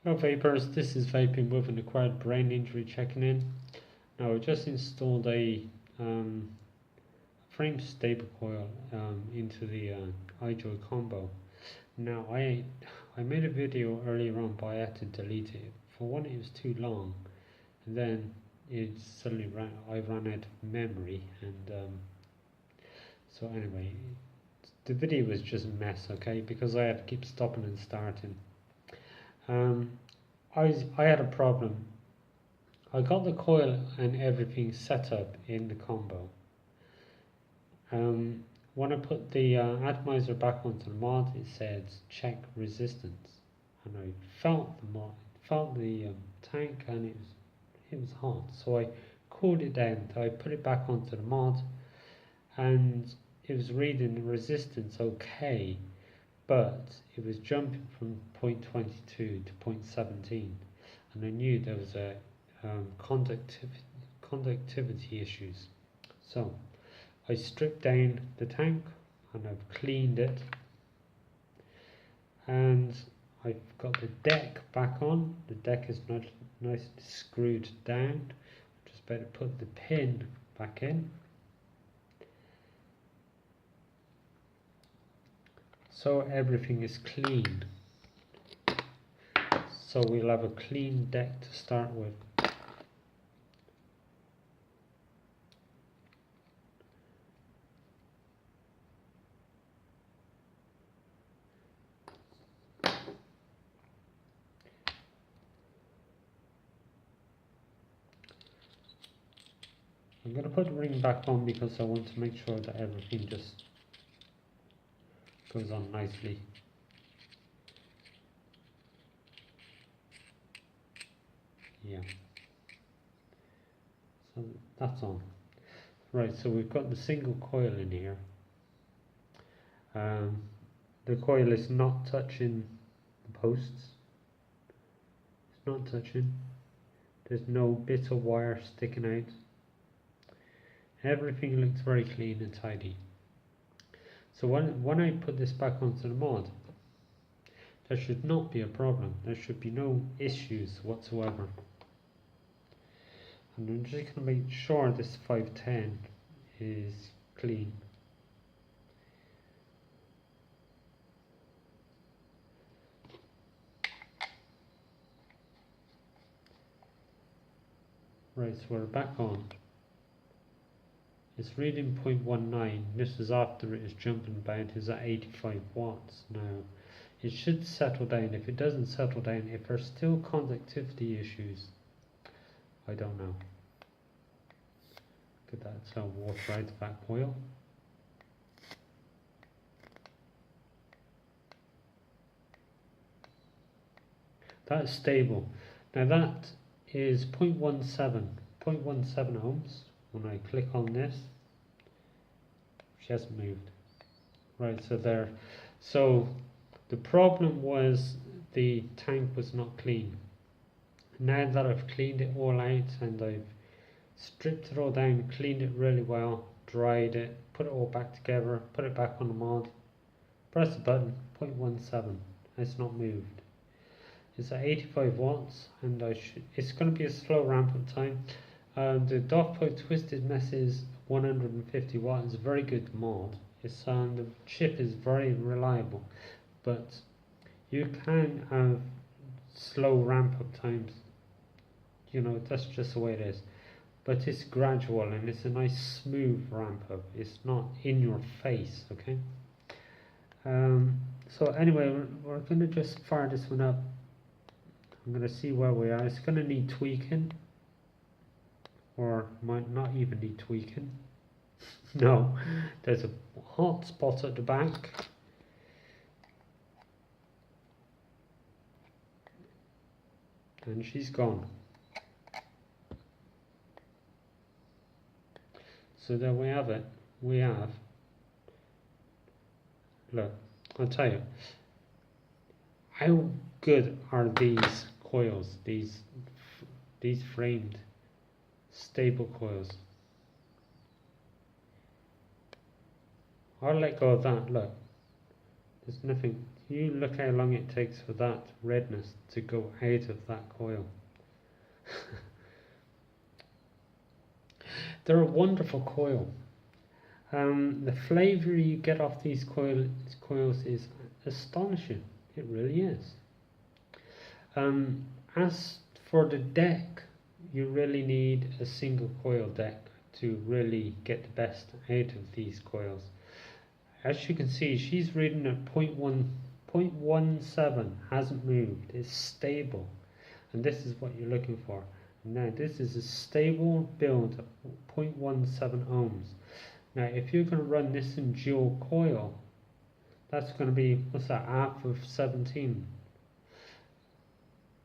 Hello vapors, this is Vaping with an acquired brain injury checking in. Now I just installed a frame stable coil into the iJoy combo. Now I made a video earlier on but I had to delete it. For one, it was too long, and then I ran out of memory, and so anyway, the video was just a mess, okay, because I had to keep stopping and starting. I had a problem. I got the coil and everything set up in the combo. When I put the atomizer back onto the mod, it said check resistance, and I felt the tank, and it was hot. So I cooled it down. I put it back onto the mod, and it was reading the resistance okay, but it was jumping from 0.22 to 0.17, and I knew there was a conductivity issues. So I stripped down the tank and I've cleaned it, and I've got the deck back on. The deck is not nicely screwed down. Just better put the pin back in. So everything is clean. So we'll have a clean deck to start with. I'm going to put the ring back on because I want to make sure that everything just goes on nicely. Yeah. So that's on. Right, so we've got the single coil in here. The coil is not touching the posts. It's not touching. There's no bit of wire sticking out. Everything looks very clean and tidy. So when I put this back onto the mod, there should not be a problem. There should be no issues whatsoever. And I'm just going to make sure this 510 is clean. Right, so we're back on. It's reading 0.19. This is after it is jumping about. It's at 85 watts now. It should settle down. If it doesn't settle down, if there's still conductivity issues, I don't know. Look at that, it's water out of that coil. That is stable. Now that is 0.17 ohms. When I click on this, she hasn't moved. Right, so there. So the problem was the tank was not clean. Now that I've cleaned it all out and I've stripped it all down, cleaned it really well, dried it, put it all back together, put it back on the mod, press the button, 0.17, it's not moved. It's at 85 watts, and it's going to be a slow ramp up time. The Doffpo Twisted Mess is 150 watts. It's a very good mod. The chip is very reliable, but you can have slow ramp up times. You know, that's just the way it is. But it's gradual and it's a nice smooth ramp up. It's not in your face, okay? So anyway, we're going to just fire this one up. I'm going to see where we are. It's going to need tweaking, or might not even need tweaking. No, there's a hot spot at the back. And she's gone. So there we have it. We have, look, I'll tell you, how good are these coils, these framed stable coils. I'll let go of that. Look, there's nothing, You look how long it takes for that redness to go out of that coil. They're a wonderful coil. The flavour you get off these coils is astonishing. It really is. As for the deck, you really need a single coil deck to really get the best out of these coils. As you can see, she's reading at 0.17, hasn't moved, it's stable, and this is what you're looking for. Now this is a stable build at 0.17 ohms. Now if you're going to run this in dual coil, that's going to be, what's that, half of 17.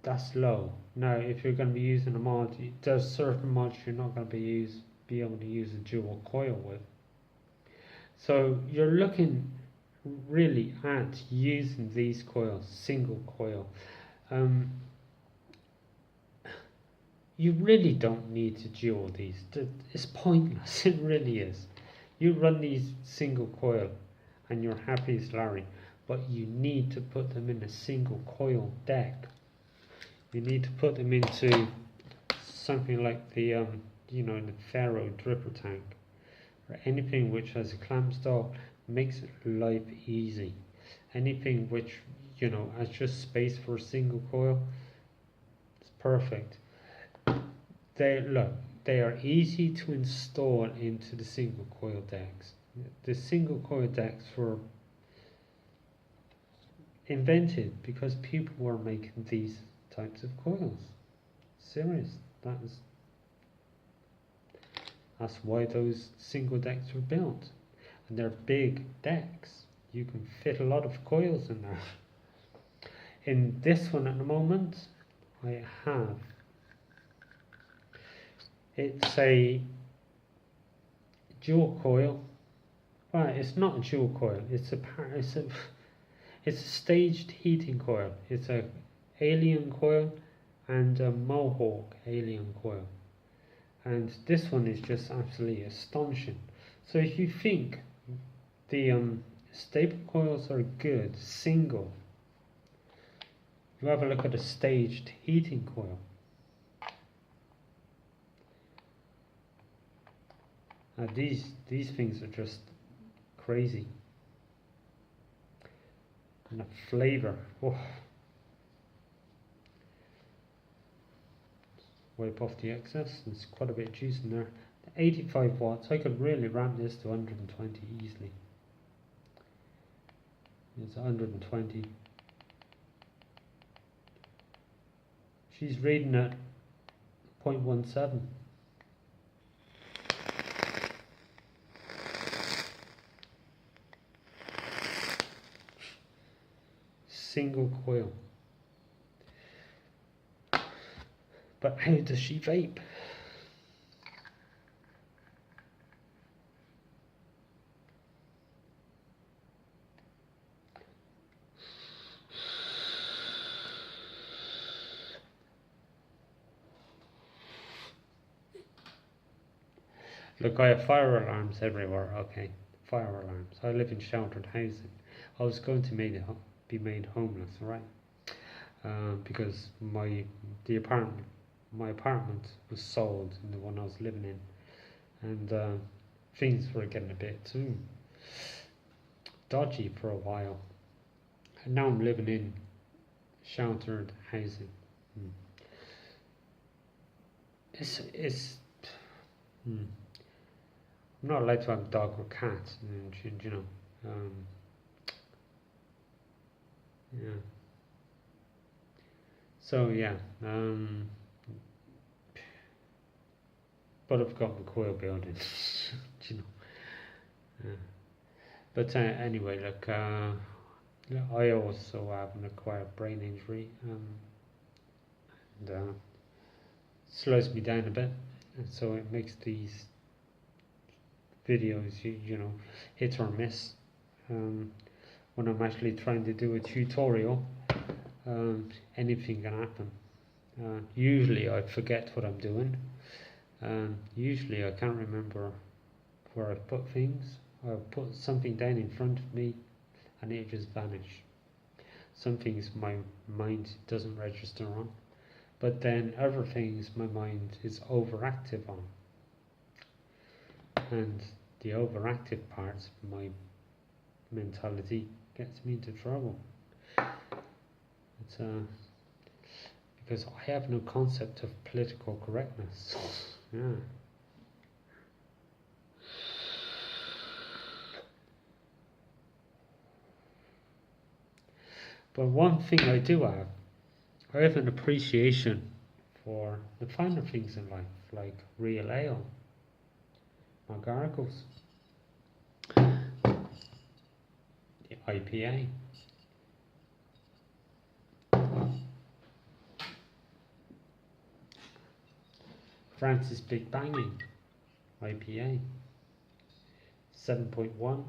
That's low. Now if you're going to be using a mod, there's certain mods you're not going to be able to use a dual coil with. So you're looking really at using these coils, single coil. You really don't need to dual these. It's pointless. It really is. You run these single coil and you're happy as Larry, but you need to put them in a single coil deck. You need to put them into something like the the Faro dripper tank, or anything which has a clamp style, makes life easy. Anything which has just space for a single coil, it's perfect. They are easy to install into the single coil decks. The single coil decks were invented because people were making these types of coils. Serious. That's why those single decks were built. And they're big decks. You can fit a lot of coils in there. In this one at the moment, I have, it's a dual coil. Right, it's not a dual coil. It's a staged heating coil. It's a alien coil and a Mohawk alien coil. And this one is just absolutely astonishing. So if you think the stable coils are good, single, you have a look at a staged heating coil. These things are just crazy. And the flavour, wipe off the excess. There's quite a bit of juice in there. 85 watts. I could really ramp this to 120 easily. It's 120. She's reading at 0.17. Single coil. But how does she vape? Look, I have fire alarms everywhere. Okay, fire alarms. I live in sheltered housing. I was going to be made homeless, right? Because my apartment was sold, in the one I was living in, and things were getting a bit too dodgy for a while. And now I'm living in sheltered housing. I'm not allowed to have a dog or cat, and yeah. So yeah, but I've got the coil building, But anyway, look, I also have an acquired brain injury, and slows me down a bit, and so it makes these videos, hit or miss. When I'm actually trying to do a tutorial, anything can happen. Usually I forget what I'm doing. Usually I can't remember where I've put things. I'll put something down in front of me and it just vanishes. Some things my mind doesn't register on, but then other things my mind is overactive on. And the overactive parts of my mentality gets me into trouble. It's because I have no concept of political correctness. Yeah. But one thing I do have, I have an appreciation for the finer things in life, like real ale, my gargles, the IPA. Francis Big Banging IPA 7.1,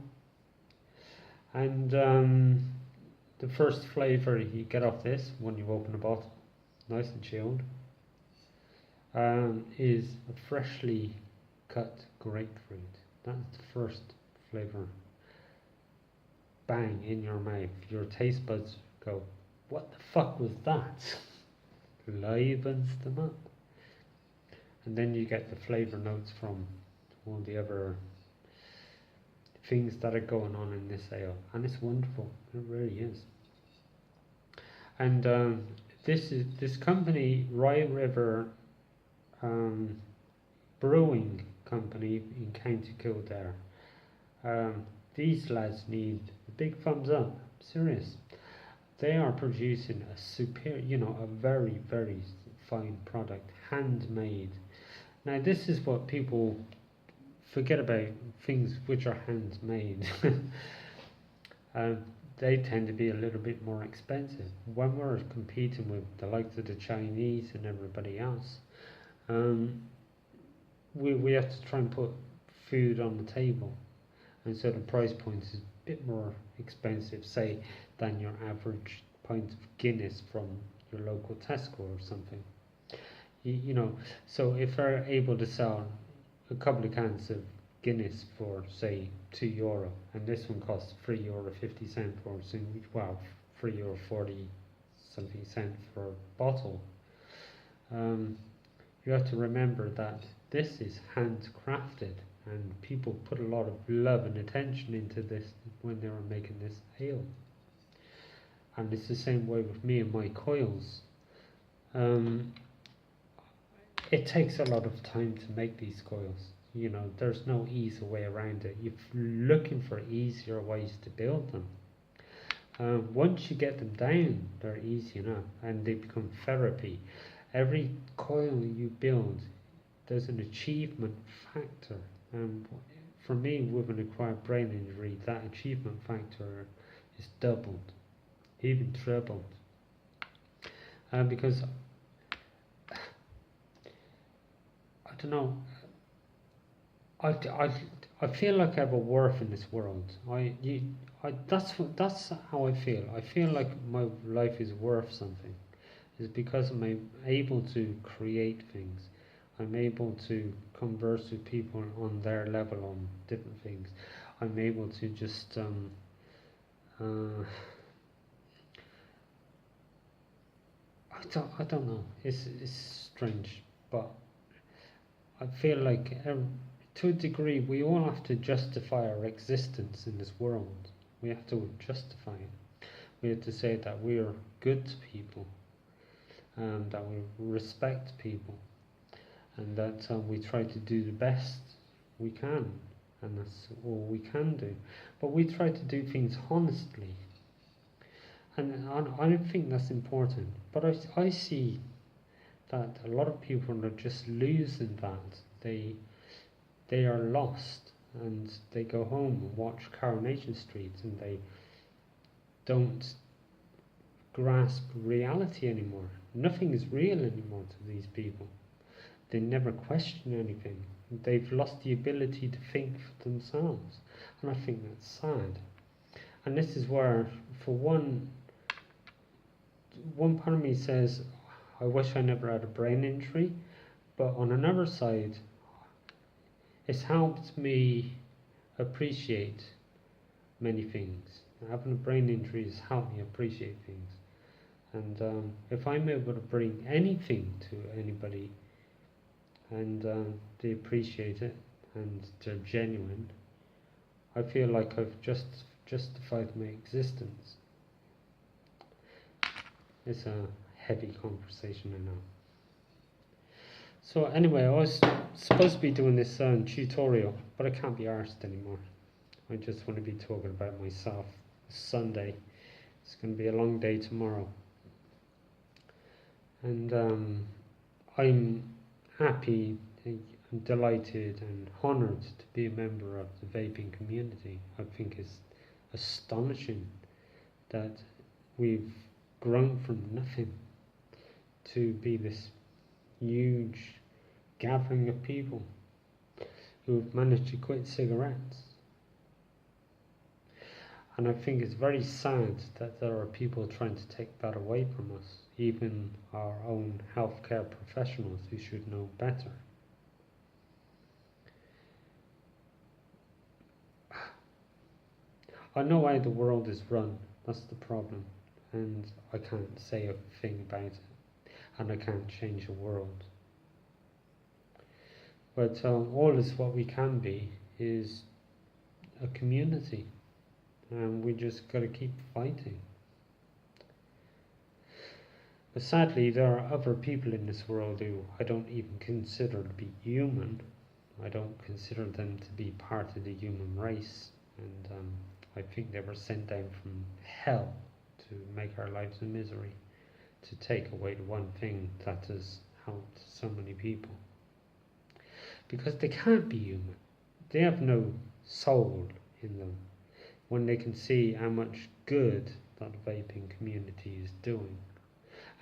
and the first flavour you get off this when you open the bottle, nice and chilled, is a freshly cut grapefruit. That's the first flavour. Bang in your mouth. Your taste buds go, what the fuck was that? Livens them up. And then you get the flavour notes from all the other things that are going on in this ale, and it's wonderful. It really is. And this company, Rye River Brewing Company in County Kildare. These lads need a big thumbs up. Serious. They are producing a superior, a very, very fine product, handmade. Now this is what people forget about, things which are handmade. They tend to be a little bit more expensive. When we're competing with the likes of the Chinese and everybody else, we have to try and put food on the table, and so the price point is a bit more expensive, say, than your average pint of Guinness from your local Tesco or something. So if they're able to sell a couple of cans of Guinness for say €2, and this one costs €3.50 for a single, well, €3.40 something cent for a bottle. You have to remember that this is handcrafted, and people put a lot of love and attention into this when they were making this ale. And it's the same way with me and my coils. It takes a lot of time to make these coils. There's no easy way around it. You're looking for easier ways to build them. Once you get them down, they're easy enough, and they become therapy. Every coil you build, there's an achievement factor. For me, with an acquired brain injury, that achievement factor is doubled, even trebled. Because I don't know. I feel like I have a worth in this world. That's how I feel. I feel like my life is worth something. It's because I'm able to create things. I'm able to converse with people on their level on different things. I'm able to just I don't know. It's strange, but I feel like to a degree we all have to justify our existence in this world. We have to justify it. We have to say that we are good to people, and that we respect people, and that we try to do the best we can, and that's all we can do. But we try to do things honestly, and I don't think that's important. But I see that a lot of people are just losing that. They are lost, and they go home and watch Coronation Street, and they don't grasp reality anymore. Nothing is real anymore to these people. They never question anything. They've lost the ability to think for themselves, and I think that's sad. And this is where, for one part of me says, I wish I never had a brain injury, but on another side, it's helped me appreciate many things. Having a brain injury has helped me appreciate things. And if I'm able to bring anything to anybody and they appreciate it and they're genuine, I feel like I've justified my existence. It's a heavy conversation, I know. So anyway, I was supposed to be doing this tutorial, but I can't be arsed anymore. I just want to be talking about myself. It's Sunday. It's going to be a long day tomorrow. And I'm happy and delighted and honoured to be a member of the vaping community. I think it's astonishing that we've grown from nothing to be this huge gathering of people who have managed to quit cigarettes. And I think it's very sad that there are people trying to take that away from us, even our own healthcare professionals who should know better. I know how the world is run, that's the problem, and I can't say a thing about it, and I can't change the world. But all is what we can be is a community, and we just got to keep fighting. But sadly, there are other people in this world who I don't even consider to be human. I don't consider them to be part of the human race, and I think they were sent down from hell to make our lives a misery, to take away the one thing that has helped so many people. Because they can't be human. They have no soul in them when they can see how much good that vaping community is doing.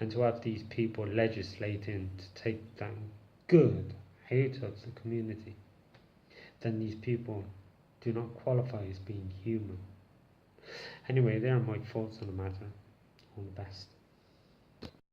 And to have these people legislating to take that good out of the community, then these people do not qualify as being human. Anyway, there are my thoughts on the matter. All the best.